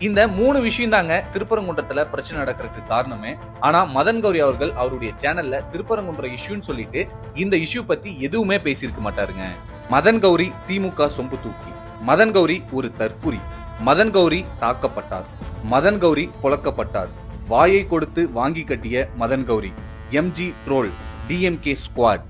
இந்த 3 விஷயம் தாங்க திருப்பரங்குன்றத்துல பிரச்சனை நடக்கிறதுக்கு காரணமே. ஆனா மதன் கௌரி அவர்கள் அவருடைய சேனல்ல திருப்பரங்குன்ற இஷ்யூன்னு சொல்லிட்டு இந்த இஷ்யூ பத்தி எதுவுமே பேசியிருக்க மாட்டாருங்க. மதன் கௌரி திமுக சொம்பு தூக்கி, மதன் கௌரி ஒரு தற்குறி, மதன் கௌரி தாக்கப்பட்டார், மதன் கௌரி புழக்கப்பட்டார், வாயை கொடுத்து வாங்கி கட்டிய Madan Gowri, MG troll, DMK squad.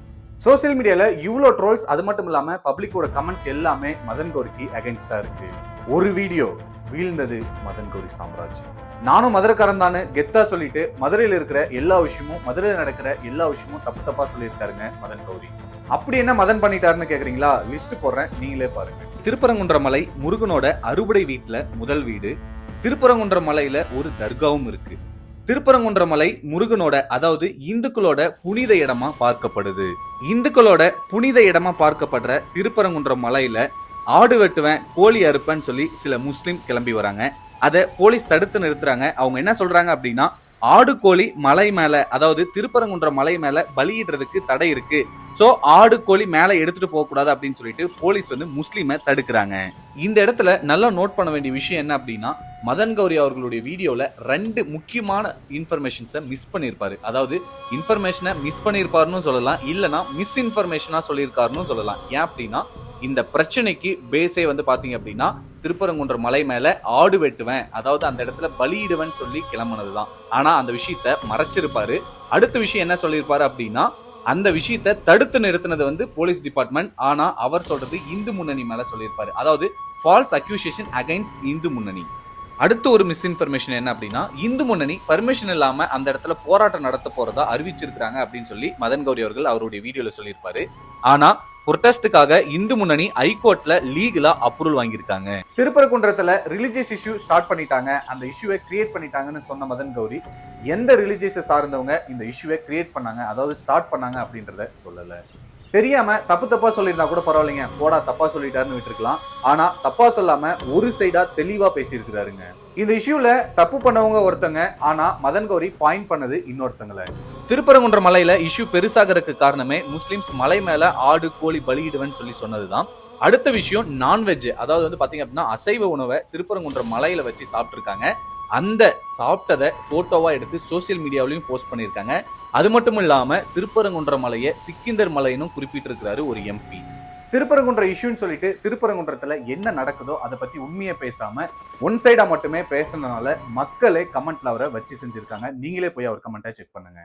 Social மீடியால இவ்வளோ ட்ரோல்ஸ், அது மட்டும் இல்லாம பப்ளிக்கோட கமெண்ட்ஸ் எல்லாமே மதன் கௌரிக்கு அகைன்ஸ்டா இருக்கு. ஒரு வீடியோ வீழ்ந்தது மதன் கௌரி சாம்ராஜ்யம். நானும் மதுரைக்காரன் தானு கெத்தா சொல்லிட்டு மதுரையில இருக்கிற எல்லா விஷயமும், மதுரையில நடக்கிற எல்லா விஷயமும் தப்பு தப்பா சொல்லியிருக்காருங்க மதன் கௌரி. அப்படி என்ன மதன் பண்ணிட்டாருன்னு கேக்குறீங்களா? லிஸ்ட் போடுறேன், நீங்களே பாருங்க. திருப்பரங்குன்ற மலை முருகனோட அறுபடை வீட்டுல முதல் வீடு. திருப்பரங்குன்ற மலையில ஒரு தர்காவும் இருக்கு. திருப்பரங்குன்ற மலை முருகனோட, அதாவது இந்துக்களோட புனித இடமா பார்க்கப்படுது. இந்துக்களோட புனித இடமா பார்க்கப்படுற திருப்பரங்குன்ற மலையில ஆடு வெட்டுவேன், கோழி அறுப்பேன்னு சொல்லி சில முஸ்லிம் கிளம்பி வராங்க. அதை போலீஸ் தடுத்து நிறுத்துறாங்க. அவங்க என்ன சொல்றாங்க அப்படின்னா, ஆடு கோழி மலை மேல, அதாவது திருப்பரங்குன்ற மலை மேல பலியிடுறதுக்கு தடை இருக்கு, சோ ஆடு கோழி மேல எடுத்துட்டு போக கூடாது அப்படின்னு சொல்லிட்டு போலீஸ் முஸ்லிமை தடுக்கிறாங்க. இந்த இடத்துல நல்லா நோட் பண்ண வேண்டிய விஷயம் என்ன அப்படின்னா, மதன் கௌரி அவர்களுடைய வீடியோல 2 முக்கியமான இன்ஃபர்மேஷன்ஸை மிஸ் பண்ணியிருப்பாரு. அதாவது இன்ஃபர்மேஷனை மிஸ் பண்ணியிருப்பாருன்னு சொல்லலாம், இல்லைன்னா மிஸ் இன்ஃபர்மேஷனா சொல்லியிருக்காருன்னு சொல்லலாம். ஏன் அப்படின்னா, இந்த பிரச்சனைக்கு பேஸே பாத்தீங்க அப்படின்னா, திருப்பரங்குன்ற மலை மேல ஆடு வெட்டுவேன், அதாவது அந்த இடத்துல பலியிடுவேன் சொல்லி கிளம்புனதுதான். ஆனா அந்த விஷயத்த மறைச்சிருப்பாரு. அடுத்த விஷயம் என்ன சொல்லியிருப்பாரு அப்படின்னா, அந்த விஷயத்தை தடுத்து நிறுத்தினது போலீஸ் டிபார்ட்மெண்ட். ஆனா அவர் சொல்றது இந்து முன்னணி மேல சொல்லியிருப்பாரு. அதாவது ஃபால்ஸ் அக்யூசேஷன் அகைன்ஸ்ட் இந்து முன்னணி. அடுத்த ஒரு மிஸ்இன்ஃபர்மேஷன் என்ன அப்படின்னா, இந்து முன்னணி பர்மிஷன் இல்லாம அந்த இடத்துல போராட்டம் நடத்த போறதா அறிவிச்சிருக்காங்க அப்படின்னு சொல்லி மதன் கௌரி அவர்கள் அவருடைய வீடியோல சொல்லியிருப்பாரு. ஆனா புரொட்டஸ்டுக்காக இந்து முன்னணி ஹைகோர்ட்ல லீகலா அப்ரூவல் வாங்கியிருக்காங்க. திருப்பரங்குன்றத்துல ரிலிஜியஸ் இஷ்யூ ஸ்டார்ட் பண்ணிட்டாங்க, அந்த இஷ்யூவை கிரியேட் பண்ணிட்டாங்கன்னு சொன்ன மதன் கௌரி, எந்த ரிலிஜியஸை சார்ந்தவங்க இந்த இஷ்யூவை கிரியேட் பண்ணாங்க, அதாவது ஸ்டார்ட் பண்ணாங்க அப்படின்றத சொல்லல. தெரியாம தப்பு தப்பா சொல்லியிருந்தா கூட பரவாயில்லைங்க, போடா தப்பா சொல்லிட்டாருன்னு விட்டுருக்கலாம். ஆனா தப்பா சொல்லாம ஒரு சைடா தெளிவா பேசியிருக்கிறாருங்க. இந்த இஷ்யூல தப்பு பண்ணவங்க ஒருத்தங்க, ஆனா மதன் கௌரி பாயிண்ட் பண்ணது இன்னொருத்தங்கள. திருப்பரங்குன்ற மலையில இஷ்யூ பெருசாகிறதுக்கு காரணமே முஸ்லிம்ஸ் மலை மேல ஆடு கோழி பலியிடுவேன்னு சொல்லி சொன்னதுதான். அடுத்த விஷயம் நான்வெஜ், அதாவது பாத்தீங்க அப்படின்னா அசைவ உணவை திருப்பரங்குன்ற மலையில வச்சு சாப்பிட்டு இருக்காங்க. அந்த சாப்பிட்டதை போட்டோவா எடுத்து சோசியல் மீடியாவிலையும் போஸ்ட் பண்ணியிருக்காங்க. அது மட்டும் இல்லாம திருப்பரங்குன்ற மலையை சிக்கிந்தர் மலைன்னு குறிப்பிட்டிருக்கிறாரு ஒரு எம்பி. திருப்பரங்குன்ற இஷ்யூன்னு சொல்லிட்டு திருப்பரங்குன்றத்துல என்ன நடக்குதோ அதை பத்தி உண்மையை பேசாம ஒன் சைடா மட்டுமே பேசுனதுனால மக்களே கமெண்ட்ல அவரை வச்சு செஞ்சிருக்காங்க. நீங்களே போய் அவர் கமெண்ட்டை செக் பண்ணுங்க.